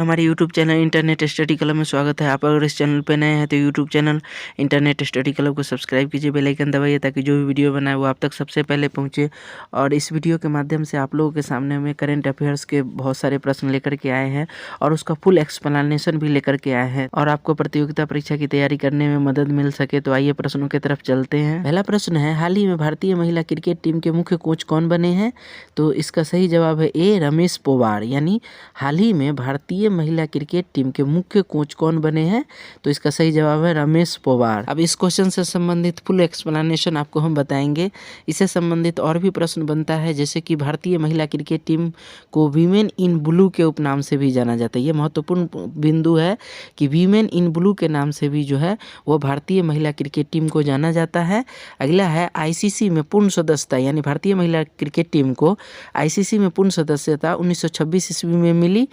हमारे YouTube channel internet study club में स्वागत है। आप अगर इस चैनल पर नए हैं तो YouTube channel internet study club को सब्सक्राइब कीजिए, बेल आइकन दबाइए ताकि जो भी वीडियो बनाए वो आप तक सबसे पहले पहुंचे। और इस वीडियो के माध्यम से आप लोगों के सामने में करंट अफेयर्स के बहुत सारे प्रश्न लेकर के आए हैं और उसका फुल एक्सप्लेनेशन भी लेकर के आए हैं और आपको प्रतियोगिता परीक्षा की तैयारी करने में मदद मिल सके। तो आइए प्रश्नों की तरफ चलते हैं। पहला प्रश्न है, हाल ही में भारतीय महिला क्रिकेट टीम के मुख्य कोच कौन बने हैं? तो इसका सही जवाब है ए, रमेश पोवार। यानी हाल ही में भारतीय महिला क्रिकेट टीम के मुख्य कोच कौन बने हैं? तो इसका सही जवाब है रमेश पोवार। अब इस क्वेश्चन से संबंधित फुल एक्सप्लेनेशन आपको हम बताएंगे। इससे संबंधित और भी प्रश्न बनता है, जैसे कि भारतीय महिला क्रिकेट टीम को वीमेन इन ब्लू के उपनाम से भी जाना जाता है। ये महत्वपूर्ण बिंदु है कि वीमेन इन ब्लू के नाम से भी जो है वो भारतीय महिला क्रिकेट टीम को जाना जाता है। अगला है, आईसीसी में पूर्ण सदस्यता, यानी भारतीय महिला क्रिकेट टीम को आईसीसी में पूर्ण सदस्यता 1926 ईस्वी में मिली।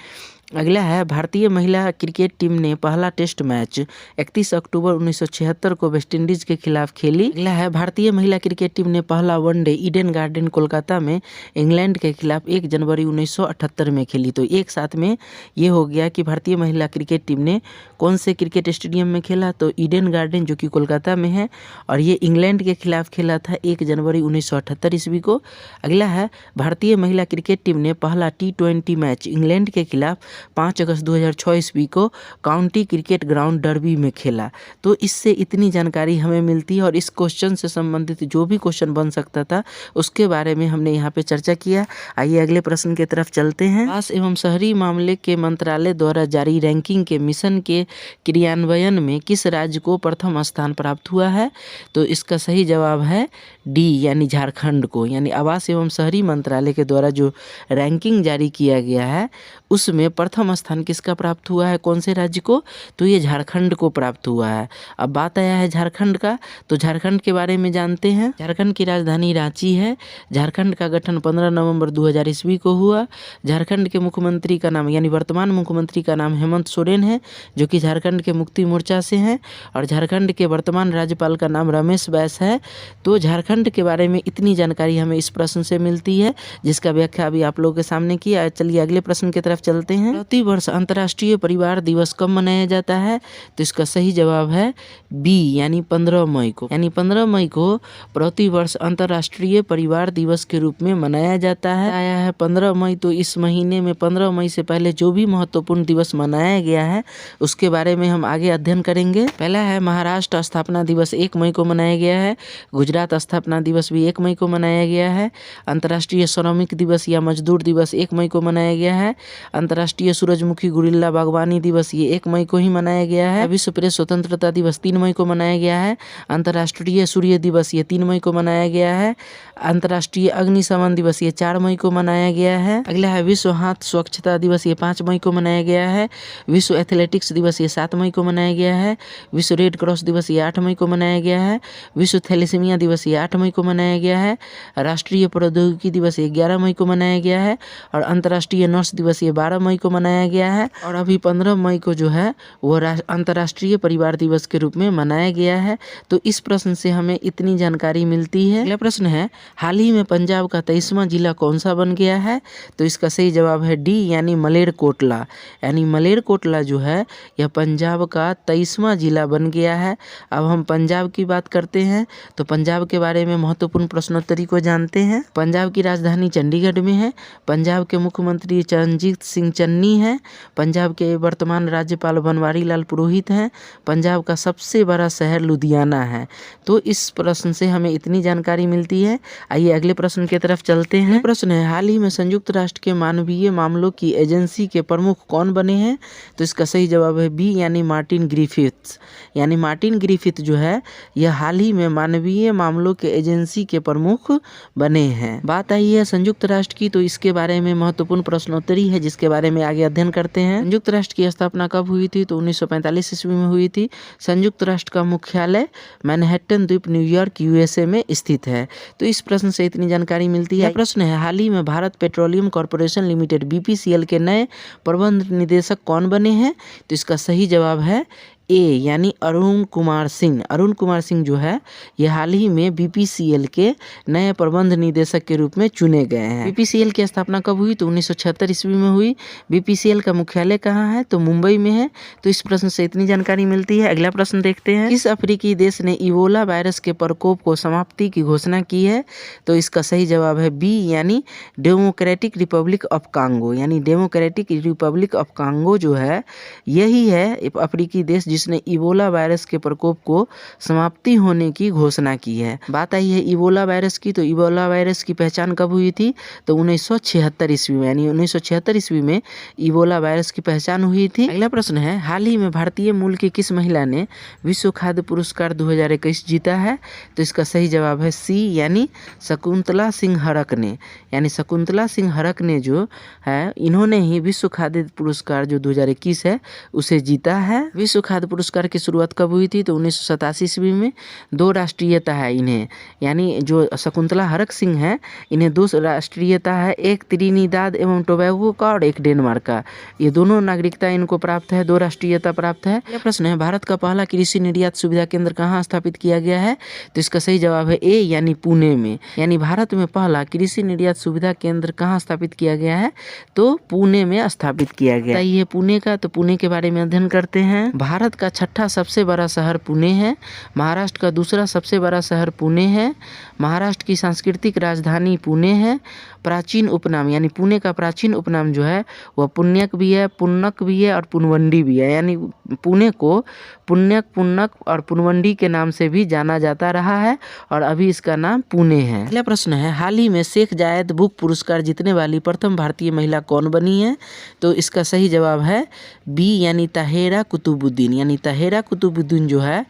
अगला है, भारतीय महिला क्रिकेट टीम ने पहला टेस्ट मैच 31 अक्टूबर 1976 को वेस्टइंडीज के खिलाफ खेली। अगला है, भारतीय महिला क्रिकेट टीम ने पहला वनडे ईडन गार्डन कोलकाता में इंग्लैंड के खिलाफ 1 जनवरी 1978 में खेली। तो एक साथ में ये हो गया कि भारतीय महिला क्रिकेट टीम ने कौन से क्रिकेट स्टेडियम में खेला? तो ईडन गार्डन, जो कि कोलकाता में है, और ये इंग्लैंड के खिलाफ खेला था 1 जनवरी 1978 ईस्वी को। अगला है, भारतीय महिला क्रिकेट टीम ने पहला T20 मैच इंग्लैंड के खिलाफ 5 अगस्त 2006 ईस्वी को काउंटी क्रिकेट ग्राउंड डर्बी में खेला। तो इससे इतनी जानकारी हमें मिलती है और इस क्वेश्चन से संबंधित जो भी क्वेश्चन बन सकता था उसके बारे में हमने यहाँ पे चर्चा किया। आइए अगले प्रश्न की तरफ चलते हैं। आवास एवं शहरी मामले के मंत्रालय द्वारा जारी रैंकिंग के मिशन के क्रियान्वयन में किस राज्य को प्रथम स्थान प्राप्त हुआ है? तो इसका सही जवाब है डी, यानी झारखंड को। यानी आवास एवं शहरी मंत्रालय के द्वारा जो रैंकिंग जारी किया गया है उसमें प्रथम स्थान किसका प्राप्त हुआ है? कौन से राज्य को? तो ये झारखंड को प्राप्त हुआ है। अब बात आया है झारखंड का, तो झारखंड के बारे में जानते हैं। झारखंड की राजधानी रांची है। झारखंड का गठन 15 नवंबर 2000 ईस्वी को हुआ। झारखंड के मुख्यमंत्री का नाम, यानी वर्तमान मुख्यमंत्री का नाम हेमंत सोरेन है, जो कि झारखंड के मुक्ति मोर्चा से हैं। और झारखंड के वर्तमान राज्यपाल का नाम रमेश बैस है। तो झारखंड के बारे में इतनी जानकारी हमें इस प्रश्न से मिलती है, जिसका व्याख्या अभी आप लोगों के सामने किया। चलिए अगले प्रश्न की तरफ चलते हैं। प्रति वर्ष अंतर्राष्ट्रीय परिवार दिवस कब मनाया जाता है? तो इसका सही जवाब है बी, यानी 15 मई को। यानी 15 मई को प्रति वर्ष अंतर्राष्ट्रीय परिवार दिवस के रूप में मनाया जाता है। आया है 15 मई, तो इस महीने में 15 मई से पहले जो भी महत्वपूर्ण दिवस मनाया गया है उसके बारे में हम आगे अध्ययन करेंगे। पहला है, महाराष्ट्र स्थापना दिवस 1 मई को मनाया गया है। गुजरात स्थापना दिवस भी 1 मई को मनाया गया है। अंतर्राष्ट्रीय श्रमिक दिवस या मजदूर दिवस 1 मई को मनाया गया है। अंतर्राष्ट्रीय सूरजमुखी गुरिल्ला बागवानी दिवस ये 1 मई को ही मनाया गया है। विश्व प्रेस स्वतंत्रता दिवस 3 मई को मनाया गया है। अंतर्राष्ट्रीय सूर्य दिवस ये 3 मई को मनाया गया है। अंतर्राष्ट्रीय अग्निशमन दिवस ये 4 मई को मनाया गया है। अगला है, विश्व हाथ स्वच्छता दिवस ये 5 मई को मनाया गया है। विश्व एथलेटिक्स दिवस ये 7 मई को मनाया गया है। विश्व रेड क्रॉस दिवस ये 8 मई को मनाया गया है। विश्व थैलेसीमिया दिवस ये 8 मई को मनाया गया है। राष्ट्रीय प्रौद्योगिकी दिवस ये 11 मई को मनाया गया है। और अंतर्राष्ट्रीय नर्स दिवस ये 12 मई को मनाया गया है। और अभी 15 मई को जो है वो अंतर्राष्ट्रीय परिवार दिवस के रूप में मनाया गया है। तो इस प्रश्न से हमें इतनी जानकारी मिलती है। अगला प्रश्न है, हाल ही में पंजाब का 23वां जिला कौन सा बन गया है? तो इसका सही जवाब है डी, यानी मलेरकोटला। यानी मलेरकोटला जो है यह पंजाब का 23वां जिला बन गया है। अब हम पंजाब की बात करते हैं, तो पंजाब के बारे में महत्वपूर्ण प्रश्नोत्तरी को जानते हैं। पंजाब की राजधानी चंडीगढ़ में है। पंजाब के मुख्यमंत्री चरणजीत सिंह चन्नी है। पंजाब के वर्तमान राज्यपाल बनवारी लाल पुरोहित हैं। पंजाब का सबसे बड़ा शहर लुधियाना है। तो इस प्रश्न से हमें इतनी जानकारी मिलती है। आइए अगले प्रश्न की तरफ चलते हैं। प्रश्न है, हाल ही में संयुक्त राष्ट्र के मानवीय मामलों की एजेंसी के प्रमुख कौन बने हैं? तो इसका सही जवाब है बी, यानी मार्टिन ग्रिफिथ्स। यानी मार्टिन ग्रिफिथ जो है यह हाल ही में मानवीय मामलों के एजेंसी के प्रमुख बने हैं। बात आई है संयुक्त राष्ट्र की, तो इसके बारे में महत्वपूर्ण प्रश्नोत्तरी है जिसके बारे में आगे अध्ययन करते हैं। संयुक्त राष्ट्र की स्थापना कब हुई थी? तो 1945 ईस्वी में हुई थी। संयुक्त राष्ट्र का मुख्यालय मैनहट्टन द्वीप न्यूयॉर्क यूएसए में स्थित है। तो इस प्रश्न से इतनी जानकारी मिलती है। प्रश्न है, हाल ही में Bharat petroleum corporation limited BPCL के नए प्रबंध निदेशक कौन बने हैं? तो इसका सही जवाब है ए यानी अरुण कुमार सिंह। अरुण कुमार सिंह जो है ये हाल ही में BPCL के नए प्रबंध निदेशक के रूप में चुने गए हैं। BPCL की स्थापना कब हुई? तो 1976 ईस्वी में हुई। BPCL का मुख्यालय कहाँ है? तो मुंबई में है। तो इस प्रश्न से इतनी जानकारी मिलती है। अगला प्रश्न देखते हैं, किस अफ्रीकी देश ने इबोला वायरस के प्रकोप को समाप्ति की घोषणा की है? तो इसका सही जवाब है बी यानी डेमोक्रेटिक रिपब्लिक ऑफ कांगो। यानी डेमोक्रेटिक रिपब्लिक ऑफ कांगो जो है यही है अफ्रीकी देश जिसने इबोला वायरस के प्रकोप को समाप्ति होने की घोषणा की है। बात आई है इबोला वायरस की, तो इबोला वायरस की पहचान कब हुई थी? तो 1976 ईस्वी में, यानी 1976 ईस्वी में इबोला वायरस की पहचान हुई थी। अगला प्रश्न है, हाल ही में भारतीय मूल की किस महिला ने विश्व खाद्य पुरस्कार 2021 जीता है? तो इसका सही जवाब है सी यानी शकुंतला सिंह हरक ने। यानी शकुंतला सिंह हरक ने जो है इन्होंने ही विश्व खाद्य पुरस्कार जो 2021 है उसे जीता है। विश्व खाद्य पुरस्कार की शुरुआत कब हुई थी? तो 1987 ईस्वी में। 2 राष्ट्रीयता है इन्हें, यानी जो शकुंतला हरक सिंह है इन्हें 2 राष्ट्रीयता है, एक त्रिनिदाद एवं टोबैगो का और एक डेनमार्क का। ये दोनों नागरिकता इनको प्राप्त है, 2 राष्ट्रीयता प्राप्त है। यह प्रश्न है, भारत का पहला कृषि निर्यात सुविधा केंद्र कहाँ स्थापित किया गया है? तो इसका सही जवाब है ए यानी पुणे में। यानी भारत में पहला कृषि निर्यात सुविधा केंद्र कहाँ स्थापित किया गया है? तो पुणे में स्थापित किया गया। ये पुणे का, तो पुणे के बारे में अध्ययन करते हैं। भारत का 6ठा सबसे बड़ा शहर पुणे है। महाराष्ट्र का दूसरा सबसे बड़ा शहर पुणे है। महाराष्ट्र की सांस्कृतिक राजधानी पुणे है। प्राचीन उपनाम यानी पुणे का प्राचीन उपनाम जो है वह पुण्यक भी है, पुन्नक भी है और पुनवंडी भी है। यानी पुणे को पुण्यक, पुन्नक और पुनवंडी के नाम से भी जाना जाता रहा है और अभी इसका नाम पुणे है। अगला प्रश्न है, हाल ही में शेख जायद बुक पुरस्कार जीतने वाली प्रथम भारतीय महिला कौन बनी है? तो इसका सही जवाब है बी यानी ताहेरा कुतुबुद्दीन। यानी ताहेरा कुतुबुद्दीन जो है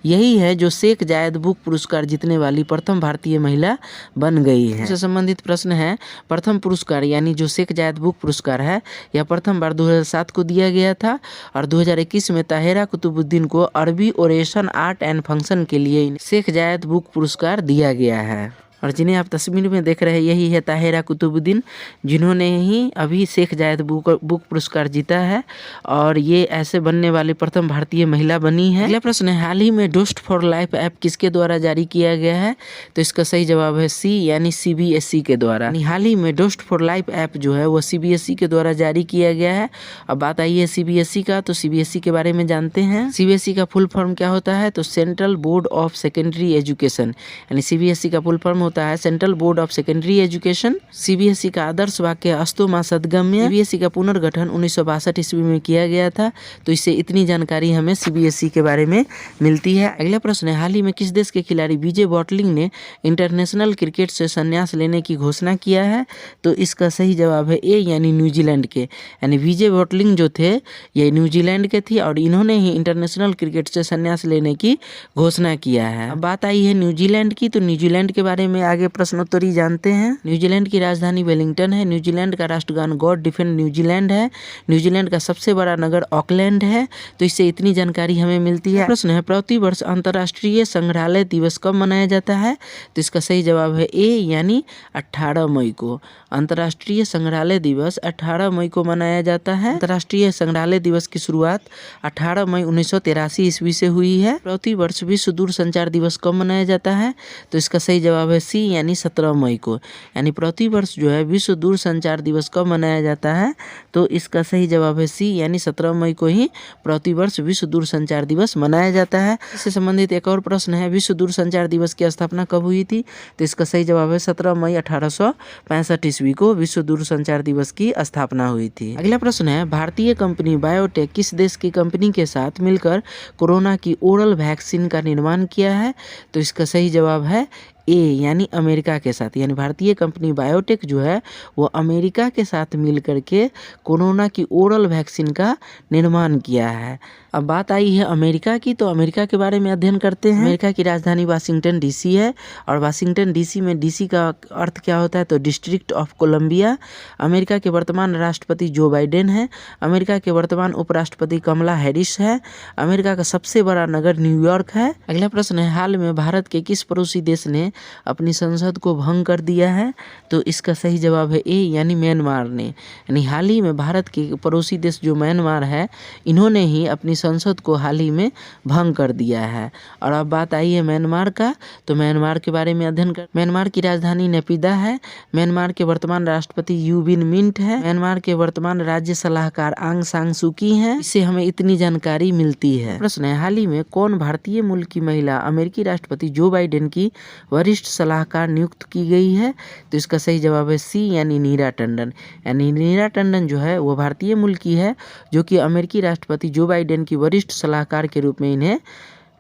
यही है जो शेख जायद बुक पुरस्कार जीतने वाली प्रथम भारतीय महिला बन गई है। इससे संबंधित प्रश्न है, प्रथम पुरस्कार यानी जो शेख जायद बुक पुरस्कार है यह प्रथम बार 2007 को दिया गया था और 2021 में ताहेरा कुतुबुद्दीन को अरबी ओरेशन आर्ट एंड फंक्शन के लिए शेख जायद बुक पुरस्कार दिया गया है। और जिन्हें आप तस्वीर में देख रहे हैं यही है ताहेरा कुतुबुद्दीन, जिन्होंने ही अभी शेख जायद बुक पुरस्कार जीता है और ये ऐसे बनने वाली प्रथम भारतीय महिला बनी है। अगला प्रश्न है, हाल ही में डोस्ट फॉर लाइफ ऐप किसके द्वारा जारी किया गया है? तो इसका सही जवाब है सी यानी CBSE के द्वारा। हाल ही में डोस्ट फॉर लाइफ ऐप जो है वो CBSE के द्वारा जारी किया गया है। अब बात आई है CBSE का, तो CBSE के बारे में जानते हैं। CBSE का फुल फॉर्म क्या होता है? तो central board of secondary education. यानी CBSE का फुल फॉर्म होता है central board of secondary education. CBSE का आदर्श वाक्य अस्तु मा सद्गम्य। CBSE का पुनर्गठन 1962 ईस्वी में किया गया था। तो इससे इतनी जानकारी हमें CBSE के बारे में मिलती है। अगला प्रश्न है, हाल ही में किस देश के खिलाड़ी विजय बॉटलिंग ने इंटरनेशनल क्रिकेट से संन्यास लेने की घोषणा किया है? तो इसका सही जवाब है ए यानी न्यूजीलैंड के। यानी विजय बॉटलिंग जो थे ये न्यूजीलैंड के थे और इन्होंने ही इंटरनेशनल क्रिकेट से संन्यास लेने की घोषणा किया है। अब बात आई है न्यूजीलैंड की, तो न्यूजीलैंड के बारे में आगे प्रश्नोत्तरी जानते हैं। न्यूजीलैंड की राजधानी वेलिंगटन है। न्यूजीलैंड का राष्ट्रगान गॉड डिफेंड न्यूजीलैंड है। न्यूजीलैंड का सबसे बड़ा नगर ऑकलैंड है। तो इससे इतनी जानकारी हमें मिलती है। प्रश्न है, प्रति वर्ष अंतर्राष्ट्रीय संग्रहालय दिवस कब मनाया जाता है? तो इसका सही जवाब है ए यानी 18 मई को। अंतर्राष्ट्रीय संग्रहालय दिवस 18 मई को मनाया जाता है। अंतर्राष्ट्रीय संग्रहालय दिवस की शुरुआत 18 मई 1983 ईस्वी से हुई है। प्रति वर्ष विश्व दूरसंचार दिवस कब मनाया जाता है? तो इसका सही जवाब है सी यानी 17 मई को। यानी प्रति वर्ष जो है विश्व दूरसंचार दिवस कब मनाया जाता है? तो इसका सही जवाब है सी यानी 17 मई को ही प्रति वर्ष विश्व दूरसंचार दिवस मनाया जाता है। इससे संबंधित एक और प्रश्न है, विश्व दूरसंचार दिवस की स्थापना कब हुई थी? तो इसका सही जवाब है 17 मई 1865 ईस्वी को विश्व दूरसंचार दिवस की स्थापना हुई थी। अगला प्रश्न है, भारतीय कंपनी बायोटेक किस देश की कंपनी के साथ मिलकर कोरोना की ओरल वैक्सीन का निर्माण किया है? तो इसका सही जवाब है ए यानी अमेरिका के साथ। यानी भारतीय कंपनी बायोटेक जो है वो अमेरिका के साथ मिल करके कोरोना की ओरल वैक्सीन का निर्माण किया है। अब बात आई है अमेरिका की, तो अमेरिका के बारे में अध्ययन करते हैं। अमेरिका की राजधानी वाशिंगटन DC है और वाशिंगटन DC में DC का अर्थ क्या होता है? तो डिस्ट्रिक्ट ऑफ कोलंबिया। अमेरिका के वर्तमान राष्ट्रपति जो बाइडेन है। अमेरिका के वर्तमान उपराष्ट्रपति कमला हैरिस है। अमेरिका का सबसे बड़ा नगर न्यूयॉर्क है। अगला प्रश्न है, हाल में भारत के किस पड़ोसी देश ने अपनी संसद को भंग कर दिया है? तो इसका सही जवाब है ए यानी म्यांमार ने। यानी हाल ही में भारत के पड़ोसी देश जो म्यांमार है, इन्होंने ही अपनी संसद को हाल ही में भंग कर दिया है। और अब बात आई है म्यांमार का, तो म्यांमार के बारे में अध्ययन कर। म्यांमार की राजधानी नेपिदा है। म्यांमार के वर्तमान राष्ट्रपति यू विन मिंट है। म्यांमार के वर्तमान राज्य सलाहकार आंग सान सू की हैं। इससे हमें इतनी जानकारी मिलती है। प्रश्न है, हाल ही में कौन भारतीय मूल की महिला अमेरिकी राष्ट्रपति जो बाइडेन की वरिष्ठ सलाहकार नियुक्त की गई है? तो इसका सही जवाब है सी यानी नीरा टंडन। यानी नीरा टंडन जो है वो भारतीय मूल की है, जो कि अमेरिकी राष्ट्रपति जो बाइडेन की वरिष्ठ सलाहकार के रूप में इन्हें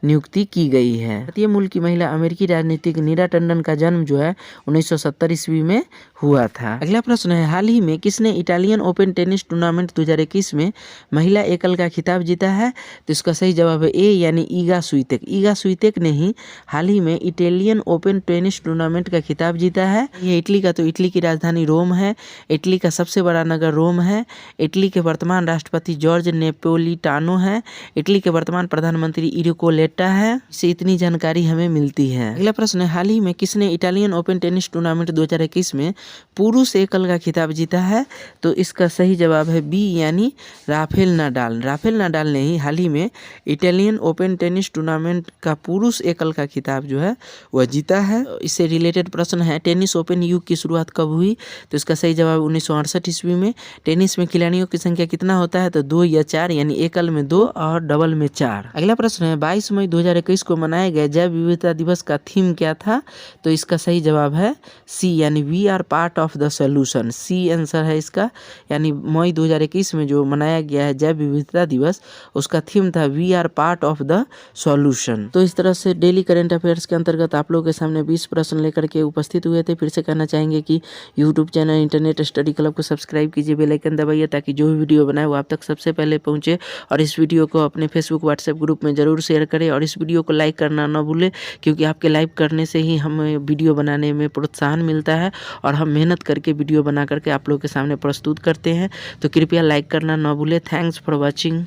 नियुक्ति की गई है। भारतीय मूल की महिला अमेरिकी राजनीतिक नीरा टंडन का जन्म जो है 1970 ईस्वी में हुआ था। अगला प्रश्न है, हाल ही में किसने इटालियन ओपन टेनिस टूर्नामेंट 2021 में महिला एकल का खिताब जीता है? तो इसका सही जवाब है ए यानी ईगा स्वितेक। ईगा स्वितेक ने ही हाल ही में इटालियन ओपन टेनिस टूर्नामेंट का खिताब जीता है। ये इटली का, तो इटली की राजधानी रोम है। इटली का सबसे बड़ा नगर रोम है। इटली के वर्तमान राष्ट्रपति जॉर्ज नेपोलिटानो है। इटली के वर्तमान प्रधानमंत्री इरिको लेट्टा है। इससे इतनी जानकारी हमें मिलती है। अगला प्रश्न है, हाल ही में किसने इटालियन ओपन टेनिस टूर्नामेंट 2021 में पुरुष एकल का खिताब जीता है? तो इसका सही जवाब है बी यानी राफेल नाडाल। राफेल नाडाल ने ही हाल ही में इटालियन ओपन टेनिस टूर्नामेंट का पुरुष एकल का खिताब जो है वह जीता है। इससे रिलेटेड प्रश्न है, टेनिस ओपन युग की शुरुआत कब हुई? तो इसका सही जवाब 1968 ईस्वी में। टेनिस में खिलाड़ियों की संख्या कितना होता है? तो 2 या 4, यानी एकल में 2 और डबल में 4। अगला प्रश्न है, 22 मई 2021 को मनाए गए जैव विविधता दिवस का थीम क्या था? तो इसका सही जवाब है सी यानी we are part of the solution. C answer है इसका। यानी मई 2021 में जो मनाया गया है जैव विविधता दिवस, उसका थीम था we are part of the solution. तो इस तरह से डेली करंट अफेयर्स के अंतर्गत आप लोगों के सामने 20 प्रश्न लेकर के उपस्थित हुए थे। फिर से कहना चाहेंगे कि YouTube channel internet study club को सब्सक्राइब कीजिए, बेल आइकन दबाइए, ताकि जो भी वीडियो बनाए वो आप तक सबसे पहले पहुंचे। और इस वीडियो को अपने फेसबुक व्हाट्सएप ग्रुप में जरूर शेयर करें और इस वीडियो को लाइक करना ना भूलें, क्योंकि आपके लाइक करने से ही हमें वीडियो बनाने में प्रोत्साहन मिलता है और हम मेहनत करके वीडियो बना करके आप लोगों के सामने प्रस्तुत करते हैं। तो कृपया लाइक करना ना भूलें। Thanks for watching.